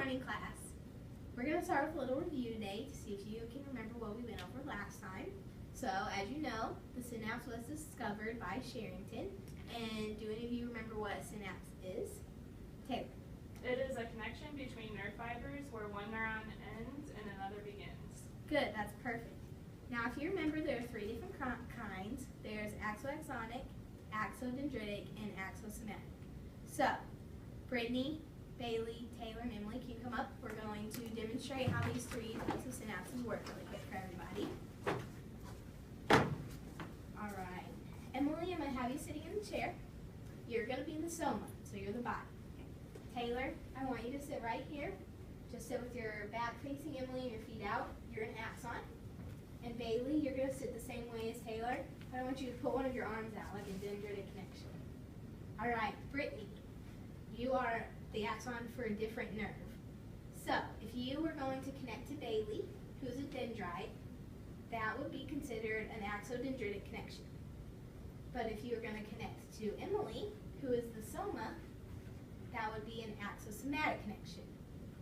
morning, class. We're going to start with a little review today to see if you can remember what we went over last time. So, as you know, the synapse was discovered by Sherrington. And do any of you remember what a synapse is? Taylor. It is a connection between nerve fibers where one neuron ends and another begins. Good, that's perfect. Now, if you remember, there are three different kinds. There's axoaxonic, axodendritic, and axosomatic. So, Brittany, Bailey, Taylor, and Emily, can you come up? We're going to demonstrate how these three types of synapses work really quick for everybody. All right. Emily, I'm going to have you sitting in the chair. You're going to be the soma, so you're the body. Taylor, I want you to sit right here. Just sit with your back facing Emily and your feet out. You're an axon. And Bailey, you're going to sit the same way as Taylor. I want you to put one of your arms out like a dendritic connection. All right, Brittany, you are the axon for a different nerve. So, if you were going to connect to Bailey, who's a dendrite, that would be considered an axodendritic connection. But if you were going to connect to Emily, who is the soma, that would be an axosomatic connection.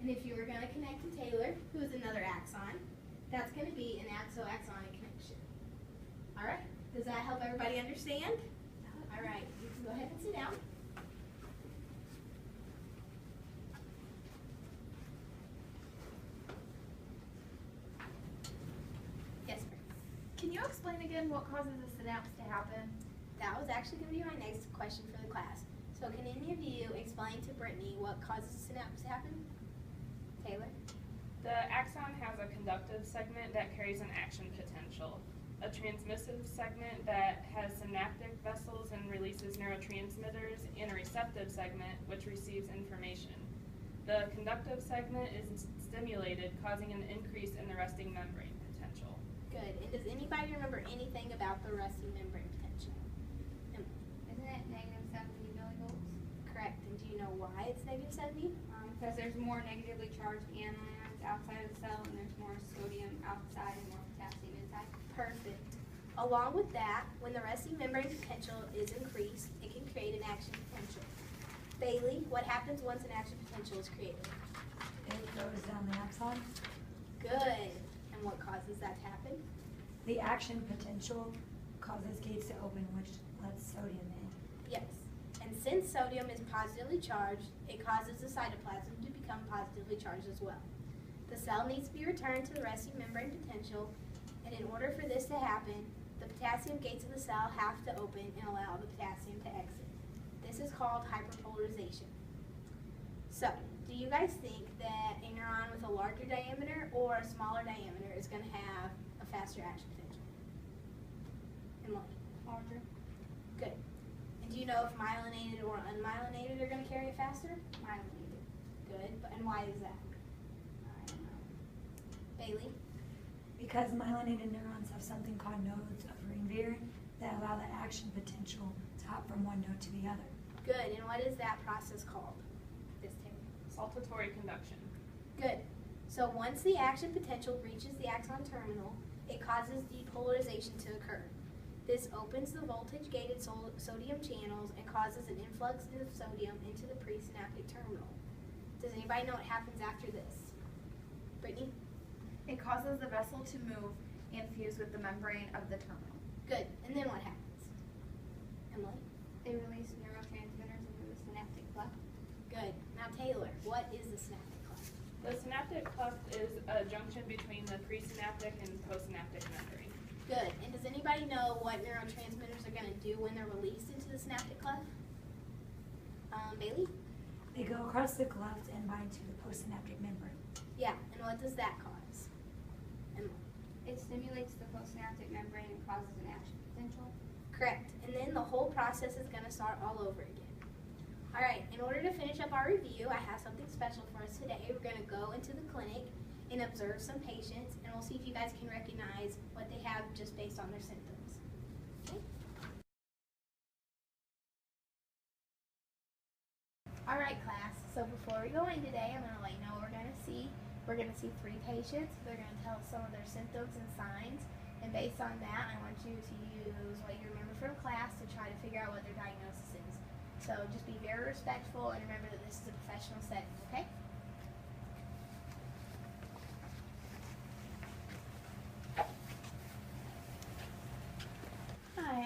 And if you were going to connect to Taylor, who is another axon, that's going to be an axoaxonic connection. All right, does that help everybody understand? All right, you can go ahead and sit down. Yes, sir. Can you explain again what causes a synapse to happen? That was actually going to be my next question for the class. So can any of you explain to Brittany what causes a synapse to happen? Taylor? The axon has a conductive segment that carries an action potential, a transmissive segment that has synaptic vessels and releases neurotransmitters, and a receptive segment which receives information. The conductive segment is stimulated, causing an increase in the resting membrane potential. Good. And does anybody remember anything about the resting membrane potential? Isn't it negative 70 millivolts? Correct. And do you know why it's negative 70? Because there's more negatively charged anions outside of the cell, and there's more sodium outside and more potassium inside. Perfect. Along with that, when the resting membrane potential is increased, it can create an action potential. Bailey, what happens once an action potential is created? It goes down the axon. Good. And what causes that to happen? The action potential causes gates to open, which lets sodium in. Yes. And since sodium is positively charged, it causes the cytoplasm to become positively charged as well. The cell needs to be returned to the resting membrane potential, and in order for this to happen, the potassium gates of the cell have to open and allow the potassium to exit. This is called hyperpolarization. So, do you guys think that a neuron with a larger diameter or a smaller diameter is going to have a faster action potential? Emily? Larger. Good. And do you know if myelinated or unmyelinated are going to carry it faster? Myelinated. Good. And why is that? I don't know. Bailey? Because myelinated neurons have something called nodes of Ringvier that allow the action potential to hop from one node to the other. Good. And what is that process called? This Taylor. Saltatory conduction. Good. So once the action potential reaches the axon terminal, it causes depolarization to occur. This opens the voltage-gated sodium channels and causes an influx of sodium into the presynaptic terminal. Does anybody know what happens after this? Brittany? It causes the vessel to move and fuse with the membrane of the terminal. Good. And then what happens? Emily? They release neurotransmitters into the synaptic cleft. Good. Now Taylor, what is the synaptic cleft? The synaptic cleft is a junction between the presynaptic and postsynaptic membrane. Good. And does anybody know what neurotransmitters are going to do when they're released into the synaptic cleft? Bailey? They go across the cleft and bind to the postsynaptic membrane. Yeah. And what does that cause? Emily? It stimulates the postsynaptic membrane and causes an action potential. Correct. And then the whole process is going to start all over again. All right. In order to finish up our review, I have something special for us today. We're going to go into the clinic and observe some patients, and we'll see if you guys can recognize what they have just based on their symptoms. Okay? All right, class. So before we go in today, I'm going to let you know what we're going to see. We're going to see 3 patients. They're going to tell us some of their symptoms and signs. And based on that, I want you to use what you remember from class to try to figure out what their diagnosis is. So just be very respectful and remember that this is a professional setting, okay?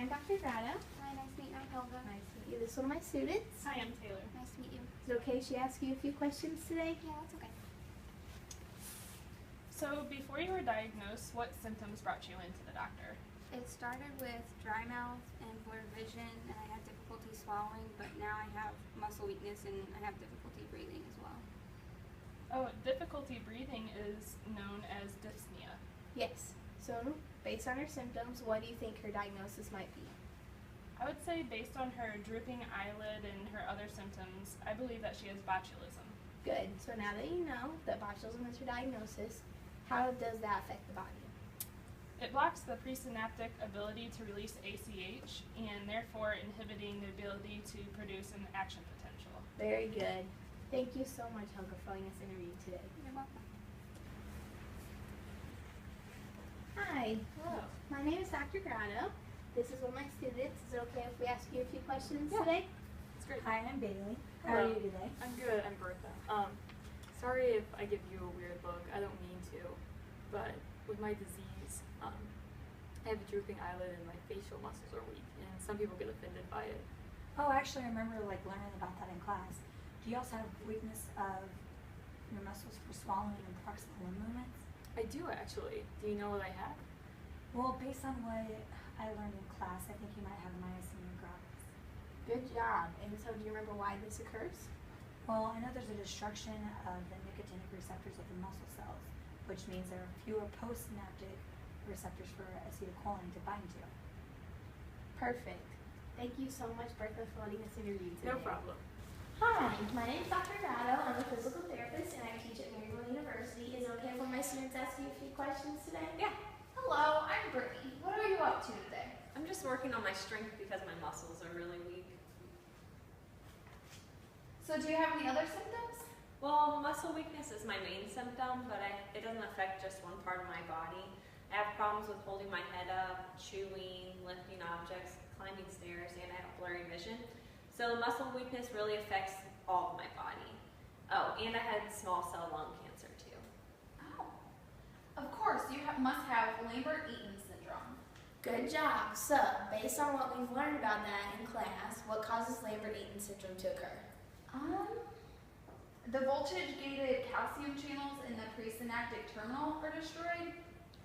I'm Dr. Grotto. Hi, nice to meet you. I'm Helga. Nice to meet you. This is one of my students. Hi, I'm Taylor. Nice to meet you. Is it okay if she asks you a few questions today? Yeah, that's okay. So before you were diagnosed, what symptoms brought you into the doctor? It started with dry mouth and blurred vision, and I had difficulty swallowing, but now I have muscle weakness and I have difficulty breathing as well. Oh, difficulty breathing is known as dyspnea. Yes. So, based on her symptoms, what do you think her diagnosis might be? I would say based on her drooping eyelid and her other symptoms, I believe that she has botulism. Good. So now that you know that botulism is her diagnosis, how does that affect the body? It blocks the presynaptic ability to release ACH and therefore inhibiting the ability to produce an action potential. Very good. Thank you so much, Helga, for letting us interview today. You're welcome. Hi. Hello. My name is Dr. Grotto. This is one of my students. Is it okay if we ask you a few questions Yeah. today? It's great. Hi, I'm Bailey. How are Hello. you today? I'm good. I'm Bertha. Sorry if I give you a weird look. I don't mean to, but with my disease, I have a drooping eyelid and my facial muscles are weak, and some people get offended by it. Oh, actually, I remember learning about that in class. Do you also have weakness of your muscles for swallowing and proximal limb movements? I do actually. Do you know what I have? Well, based on what I learned in class, I think you might have myasthenia gravis. Good job. And so do you remember why this occurs? Well, I know there's a destruction of the nicotinic receptors of the muscle cells, which means there are fewer postsynaptic receptors for acetylcholine to bind to. Perfect. Thank you so much, Bertha, for letting us interview today. No problem. Hi, my name is Dr. Grotto. I'm a physical therapist and I teach at Maryville University. Is it okay for my students ask you a few questions today? Yeah. Hello, I'm Brittany. What are you up to today? I'm just working on my strength because my muscles are really weak. So do you have any other symptoms? Well, muscle weakness is my main symptom, but it doesn't affect just one part of my body. I have problems with holding my head up, chewing, lifting objects, climbing stairs, and I have blurry vision. So muscle weakness really affects all of my body. Oh, and I had small cell lung cancer too. Oh. Of course, you must have Lambert-Eaton syndrome. Good job. So, based on what we've learned about that in class, what causes Lambert-Eaton syndrome to occur? The voltage-gated calcium channels in the presynaptic terminal are destroyed,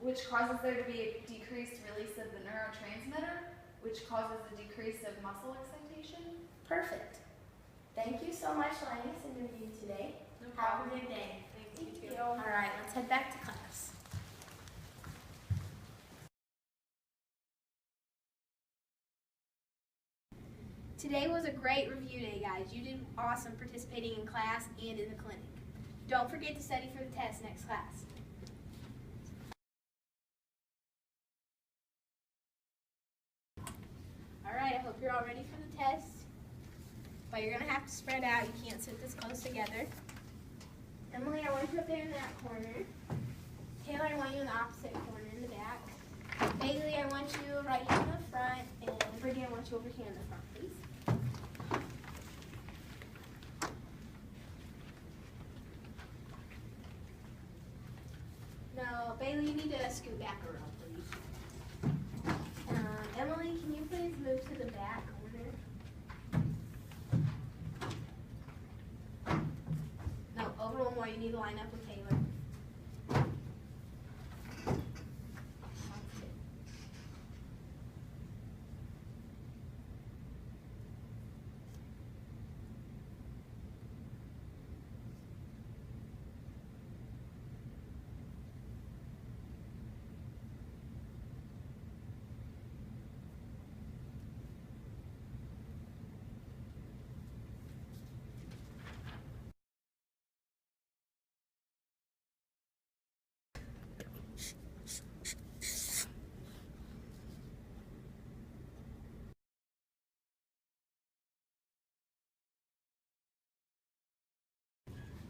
which causes there to be a decreased release of the neurotransmitter, which causes a decrease of muscle excitation. Perfect. Thank you so much for letting us interview today. No Have problem. a good day. Thank you too. All right, let's head back to class. Today was a great review day, guys. You did awesome participating in class and in the clinic. Don't forget to study for the test next class. All right, I hope you're all ready for the test. But you're going to have to spread out. You can't sit this close together. Emily, I want you up there in that corner. Taylor, I want you in the opposite corner in the back. Bailey, I want you right here in the front. And Brittany, I want you over here in the front, please. No, Bailey, you need to scoot back around, please. Emily, can you please move to the back corner? No, over one more. You need to line up with Taylor.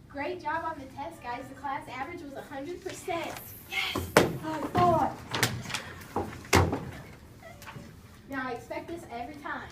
Great job on the test, guys. The class average was 100%. Yes! I thought. Now, I expect this every time.